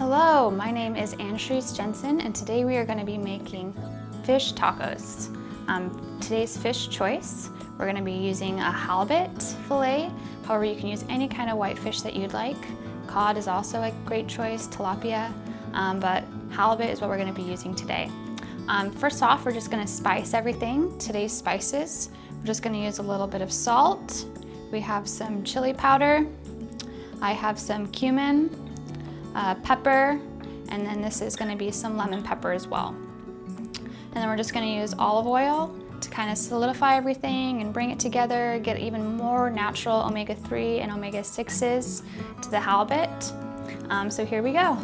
Hello, my name is AnneCherise Jensen, and today we are going to be making fish tacos. Today's fish choice, we're going to be using a halibut fillet. However, you can use any kind of white fish that you'd like. Cod is also a great choice, tilapia, but halibut is what we're going to be using today. First off, we're just going to spice everything. Today's spices, we're just going to use a little bit of salt. We have some chili powder. I have some cumin, pepper, and then this is going to be some lemon pepper as well. And then we're just going to use olive oil to kind of solidify everything and bring it together, get even more natural omega-3 and omega-6s to the halibut. So here we go.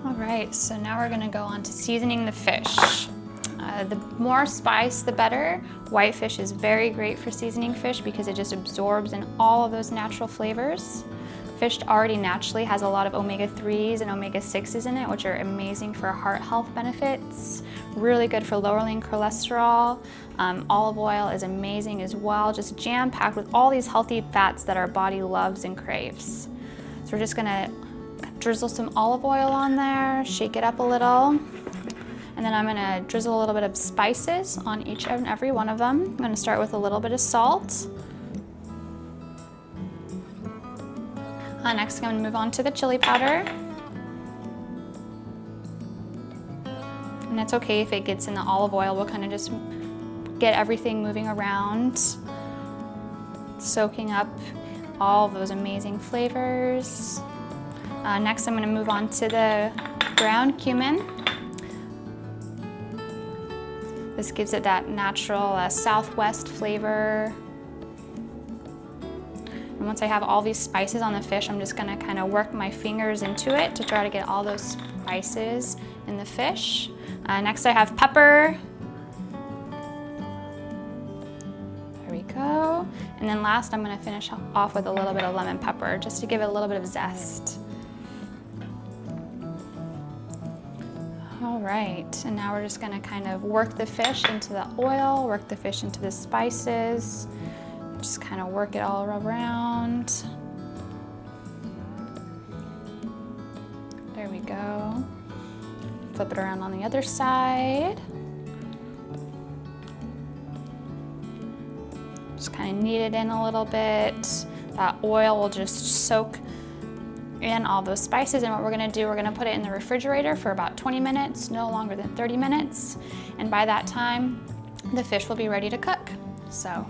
Alright, so now we're going to go on to seasoning the fish. The more spice, the better. White fish is very great for seasoning fish because it just absorbs in all of those natural flavors. Fish already naturally has a lot of omega-3s and omega-6s in it, which are amazing for heart health benefits. Really good for lowering cholesterol. Olive oil is amazing as well, just jam-packed with all these healthy fats that our body loves and craves. So we're just going to drizzle some olive oil on there, shake it up a little, and then I'm going to drizzle a little bit of spices on each and every one of them. I'm going to start with a little bit of salt. Next I'm going to move on to the chili powder. And it's okay if it gets in the olive oil, we'll kind of just get everything moving around, soaking up all of those amazing flavors. Next I'm going to move on to the ground cumin. This gives it that natural southwest flavor. And once I have all these spices on the fish, I'm just going to kind of work my fingers into it to try to get all those spices in the fish. Next I have pepper. There we go. And then last I'm going to finish off with a little bit of lemon pepper just to give it a little bit of zest. All right, and now we're just gonna kind of work the fish into the oil, work the fish into the spices, just kind of work it all around. There we go. Flip it around on the other side. Just kind of knead it in a little bit. That oil will just soak in all those spices, and what we're going to do, we're going to put it in the refrigerator for about 20 minutes, no longer than 30 minutes, and by that time the fish will be ready to cook. So,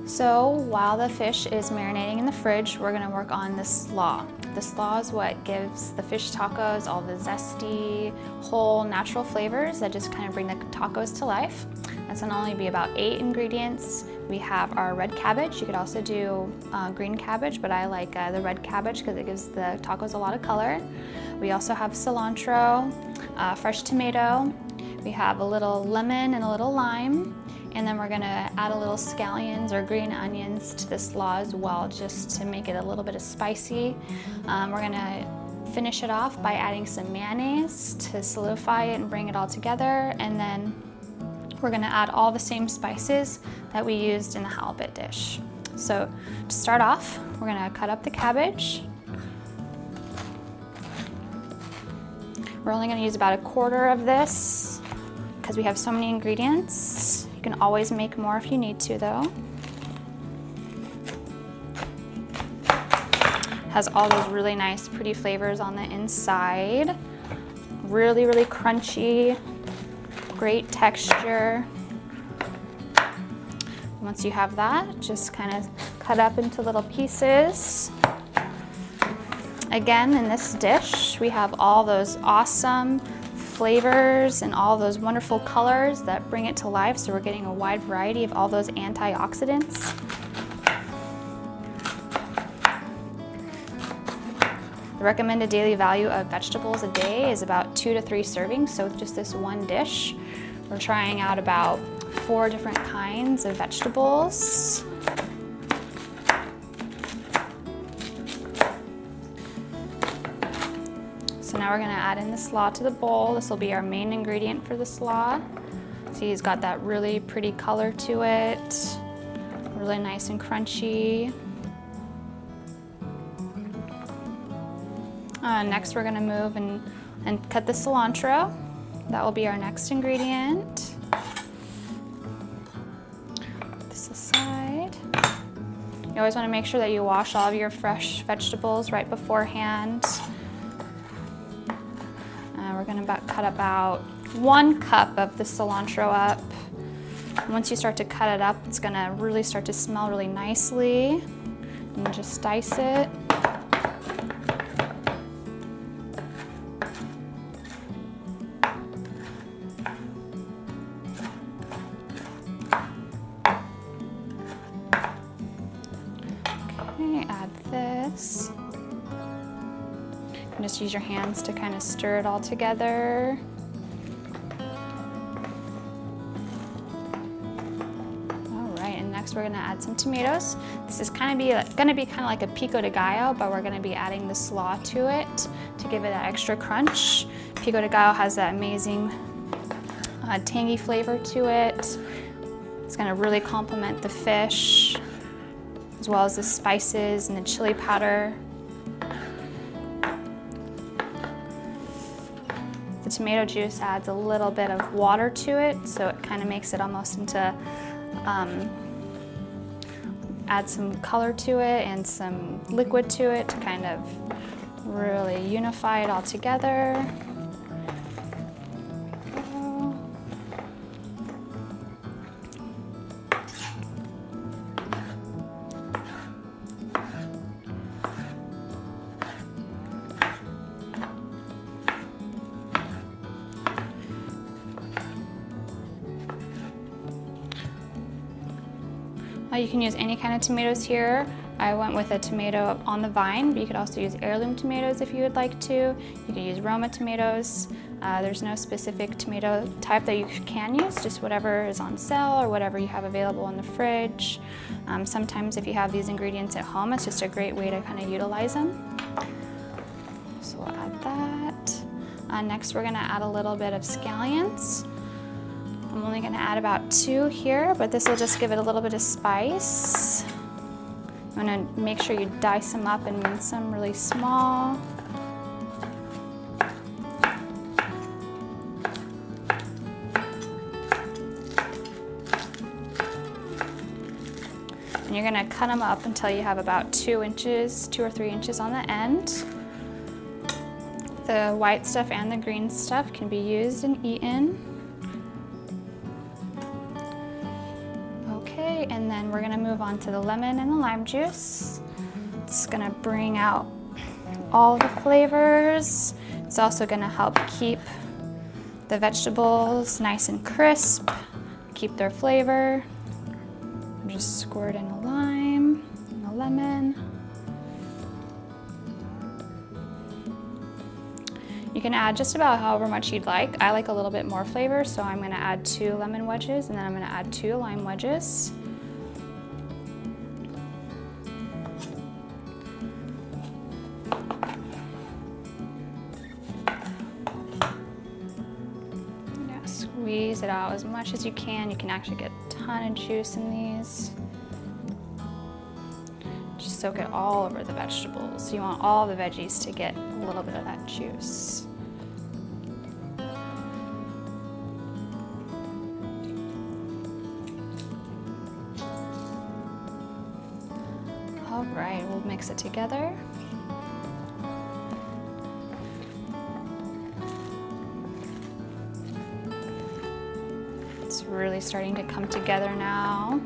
So while the fish is marinating in the fridge, we're going to work on the slaw. The slaw is what gives the fish tacos all the zesty, whole, natural flavors that just kind of bring the tacos to life. That's going to only be about 8 ingredients. We have our red cabbage. You could also do green cabbage, but I like the red cabbage because it gives the tacos a lot of color. We also have cilantro, fresh tomato. We have a little lemon and a little lime. And then we're gonna add a little scallions or green onions to the slaw as well, just to make it a little bit of spicy. We're gonna finish it off by adding some mayonnaise to solidify it and bring it all together. And then we're gonna add all the same spices that we used in the halibut dish. So to start off, we're gonna cut up the cabbage. We're only gonna use about 1/4 of this because we have so many ingredients. You can always make more if you need to though. Has all those really nice, pretty flavors on the inside. Really, really crunchy, great texture. Once you have that, just kind of cut up into little pieces. Again, in this dish, we have all those awesome flavors and all those wonderful colors that bring it to life, so we're getting a wide variety of all those antioxidants. The recommended daily value of vegetables a day is about 2 to 3 servings, so with just this one dish, we're trying out about 4 different kinds of vegetables. So now we're gonna add in the slaw to the bowl. This will be our main ingredient for the slaw. See, he's got that really pretty color to it, really nice and crunchy. Next we're gonna move and cut the cilantro. That will be our next ingredient. Put this aside. You always wanna make sure that you wash all of your fresh vegetables right beforehand. We're gonna cut about 1 cup of the cilantro up. Once you start to cut it up, it's gonna really start to smell really nicely. And just dice it. Okay, add this. And just use your hands to kind of stir it all together. Next, we're gonna add some tomatoes. This is gonna be kind of like a pico de gallo, but we're gonna be adding the slaw to it to give it that extra crunch. Pico de gallo has that amazing tangy flavor to it. It's gonna really complement the fish, as well as the spices and the chili powder. The tomato juice adds a little bit of water to it, so it kind of makes it almost into add some color to it and some liquid to it to kind of really unify it all together. You can use any kind of tomatoes here. I went with a tomato on the vine, but you could also use heirloom tomatoes if you would like to. You could use Roma tomatoes. There's no specific tomato type that you can use, just whatever is on sale or whatever you have available in the fridge. Sometimes if you have these ingredients at home, it's just a great way to kind of utilize them. So we'll add that. Next, we're gonna add a little bit of scallions. I'm only gonna add about 2 here, but this will just give it a little bit of spice. I'm gonna make sure you dice them up and mince them really small. And you're gonna cut them up until you have about 2 or 3 inches on the end. The white stuff and the green stuff can be used and eaten. And then we're gonna move on to the lemon and the lime juice. It's gonna bring out all the flavors. It's also gonna help keep the vegetables nice and crisp, keep their flavor. Just squirt in a lime and a lemon. You can add just about however much you'd like. I like a little bit more flavor, so I'm gonna add 2 lemon wedges and then I'm gonna add 2 lime wedges. Squeeze it out as much as you can. You can actually get a ton of juice in these. Just soak it all over the vegetables. You want all the veggies to get a little bit of that juice. All right, we'll mix it together. It's really starting to come together now.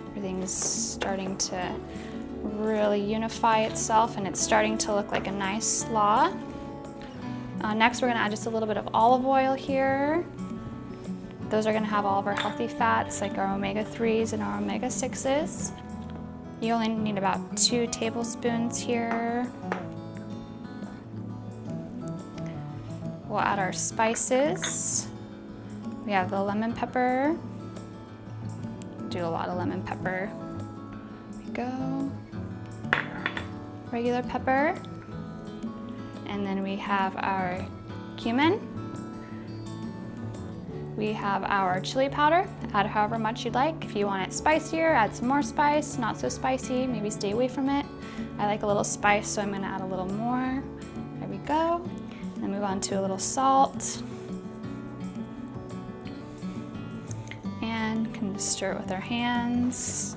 Everything's starting to really unify itself and it's starting to look like a nice slaw. Next, we're gonna add just a little bit of olive oil here. Those are gonna have all of our healthy fats like our omega-3s and our omega-6s. You only need about 2 tablespoons here. We'll add our spices. We have the lemon pepper, do a lot of lemon pepper. There we go. Regular pepper. And then we have our cumin. We have our chili powder. Add however much you'd like. If you want it spicier, add some more spice. Not so spicy, maybe stay away from it. I like a little spice, so I'm gonna add a little more. There we go. And move on to a little salt. And can just stir it with our hands.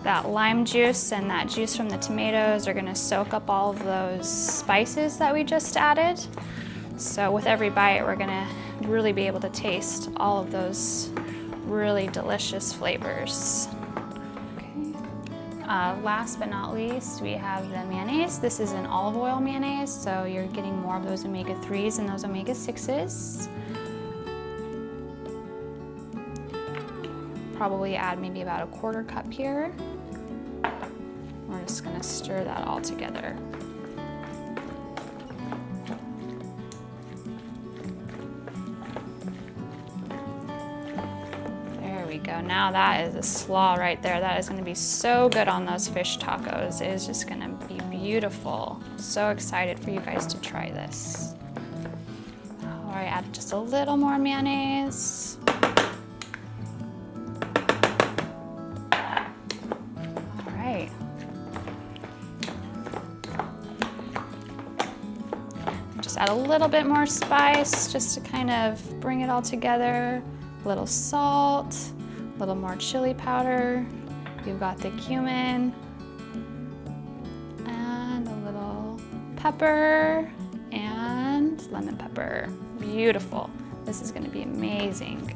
That lime juice and that juice from the tomatoes are gonna soak up all of those spices that we just added. So with every bite, we're gonna really be able to taste all of those really delicious flavors. Okay. Last but not least, we have the mayonnaise. This is an olive oil mayonnaise, so you're getting more of those omega-3s and those omega-6s. Probably add maybe about a 1/4 cup here. We're just gonna stir that all together. There we go. Now that is a slaw right there. That is gonna be so good on those fish tacos. It is just gonna be beautiful. So excited for you guys to try this. All right, add just a little more mayonnaise. Just add a little bit more spice just to kind of bring it all together. A little salt, a little more chili powder. You've got the cumin and a little pepper and lemon pepper. Beautiful. This is gonna be amazing.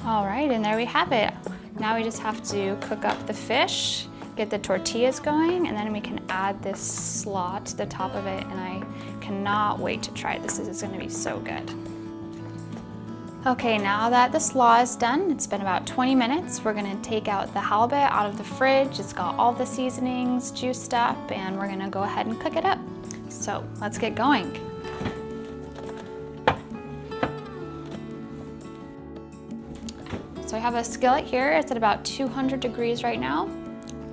All right, and there we have it. Now we just have to cook up the fish, get the tortillas going, and then we can add this slaw to the top of it, and I cannot wait to try this. This is gonna be so good. Okay, now that the slaw is done, it's been about 20 minutes, we're gonna take out the halibut out of the fridge. It's got all the seasonings juiced up, and we're gonna go ahead and cook it up. So let's get going. So I have a skillet here. It's at about 200 degrees right now.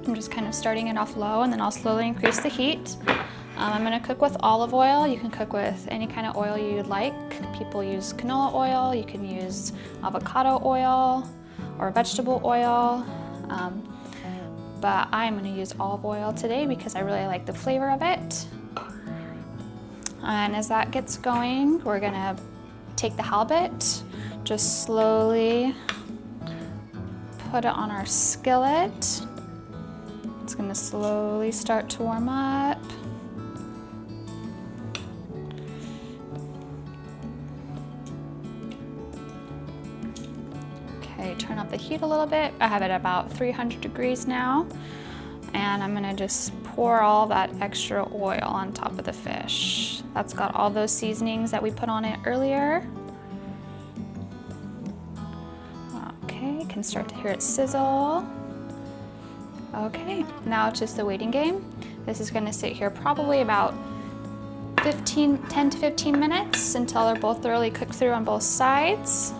I'm just kind of starting it off low, and then I'll slowly increase the heat. I'm gonna cook with olive oil. You can cook with any kind of oil you'd like. People use canola oil, you can use avocado oil or vegetable oil. But I'm gonna use olive oil today because I really like the flavor of it. And as that gets going, we're gonna take the halibut, just slowly put it on our skillet. It's gonna slowly start to warm up. Okay, turn up the heat a little bit. I have it about 300 degrees now. And I'm gonna just pour all that extra oil on top of the fish. That's got all those seasonings that we put on it earlier. Okay, can start to hear it sizzle. Okay, now it's just the waiting game. This is gonna sit here probably about 10 to 15 minutes until they're both thoroughly cooked through on both sides.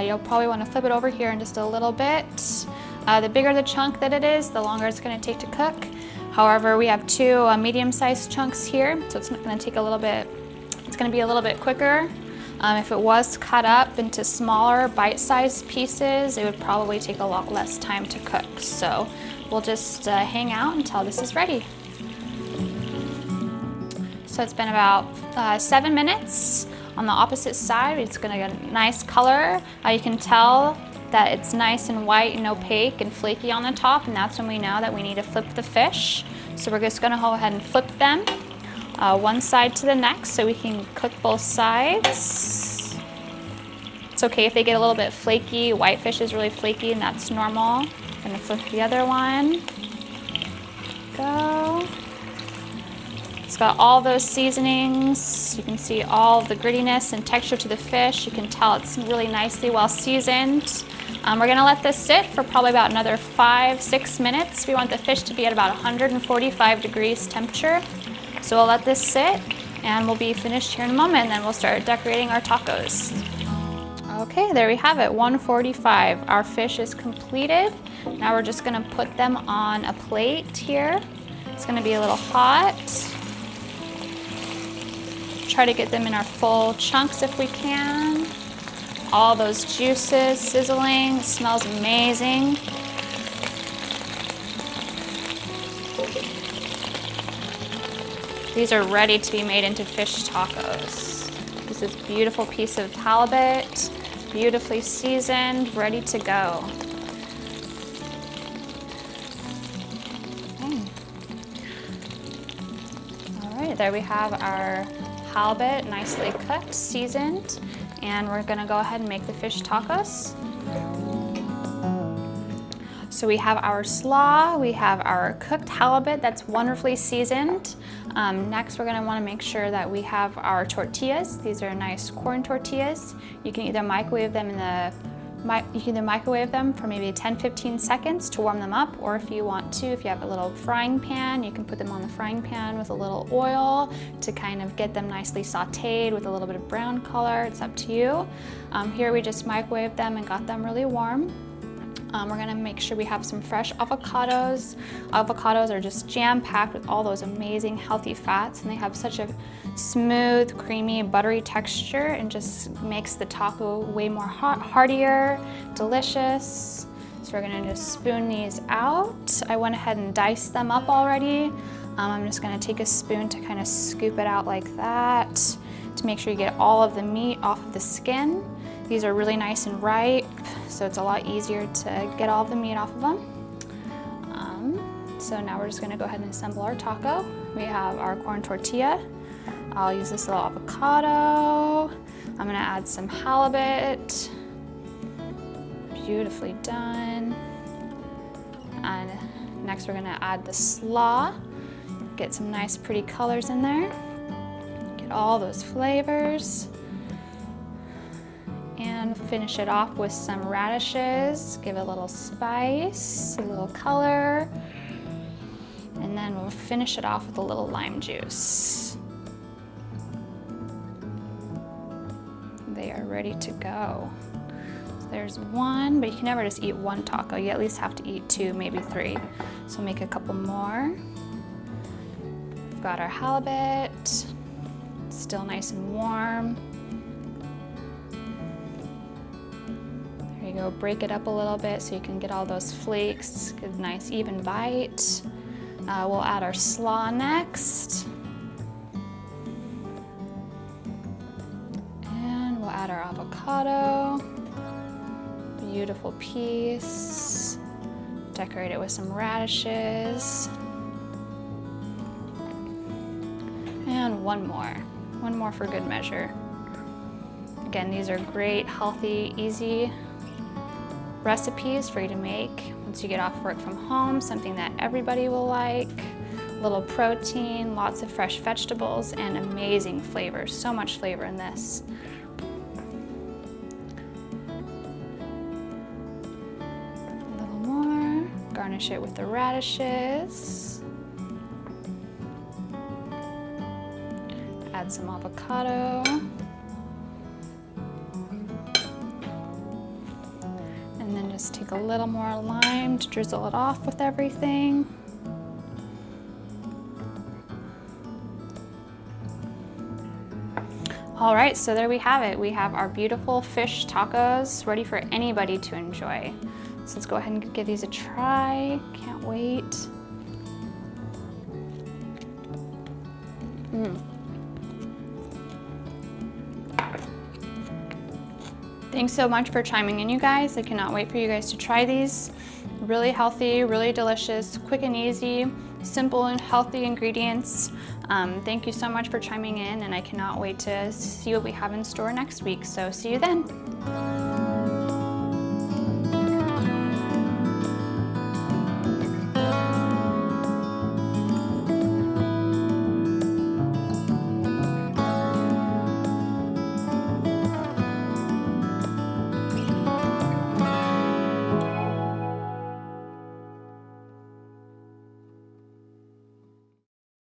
You'll probably wanna flip it over here in just a little bit. The bigger the chunk that it is, the longer it's gonna take to cook. However, we have two medium-sized chunks here, so it's gonna take a little bit, it's gonna be a little bit quicker. If it was cut up into smaller bite-sized pieces, it would probably take a lot less time to cook. So we'll just hang out until this is ready. So it's been about 7 minutes. On the opposite side, it's gonna get a nice color. You can tell that it's nice and white and opaque and flaky on the top, and that's when we know that we need to flip the fish. So we're just gonna go ahead and flip them one side to the next so we can cook both sides. It's okay if they get a little bit flaky. White fish is really flaky, and that's normal. I'm gonna flip the other one. Go. It's got all those seasonings. You can see all the grittiness and texture to the fish. You can tell it's really nicely well seasoned. We're gonna let this sit for probably about another 5-6 minutes. We want the fish to be at about 145 degrees temperature. So we'll let this sit, and we'll be finished here in a moment, and then we'll start decorating our tacos. Okay, there we have it, 1:45. Our fish is completed. Now we're just gonna put them on a plate here. It's gonna be a little hot. Try to get them in our full chunks if we can. All those juices sizzling, it smells amazing. These are ready to be made into fish tacos. This is a beautiful piece of halibut, beautifully seasoned, ready to go. Okay. All right, there we have our halibut, nicely cooked, seasoned, and we're gonna go ahead and make the fish tacos. So we have our slaw, we have our cooked halibut that's wonderfully seasoned. Next, we're gonna wanna make sure that we have our tortillas. These are nice corn tortillas. You can either microwave them for maybe 10-15 seconds to warm them up, or if you want to, if you have a little frying pan, you can put them on the frying pan with a little oil to kind of get them nicely sauteed with a little bit of brown color. It's up to you. Here we just microwaved them and got them really warm. We're gonna make sure we have some fresh avocados. Avocados are just jam-packed with all those amazing healthy fats, and they have such a smooth, creamy, buttery texture, and just makes the taco way more heartier, delicious. So we're gonna just spoon these out. I went ahead and diced them up already. I'm just gonna take a spoon to kind of scoop it out like that to make sure you get all of the meat off of the skin. These are really nice and ripe, so it's a lot easier to get all of the meat off of them. So now we're just gonna go ahead and assemble our taco. We have our corn tortilla. I'll use this little avocado. I'm gonna add some halibut. Beautifully done. And next we're gonna add the slaw. Get some nice pretty colors in there. Get all those flavors. And finish it off with some radishes, give it a little spice, a little color, and then we'll finish it off with a little lime juice. They are ready to go. So there's one, but you can never just eat one taco. You at least have to eat 2, maybe 3. So make a couple more. We've got our halibut, still nice and warm. There you go, break it up a little bit so you can get all those flakes, get a nice even bite. We'll add our slaw next. And we'll add our avocado. Beautiful piece. Decorate it with some radishes. And one more for good measure. Again, these are great, healthy, easy recipes for you to make once you get off work from home, something that everybody will like. A little protein, lots of fresh vegetables, and amazing flavors. So much flavor in this. A little more. Garnish it with the radishes. Add some avocado. And then just take a little more lime to drizzle it off with everything. All right, so there we have it. We have our beautiful fish tacos ready for anybody to enjoy. So let's go ahead and give these a try. Can't wait. Thanks so much for chiming in, you guys. I cannot wait for you guys to try these. Really healthy, really delicious, quick and easy, simple and healthy ingredients. Thank you so much for chiming in, and I cannot wait to see what we have in store next week. So see you then.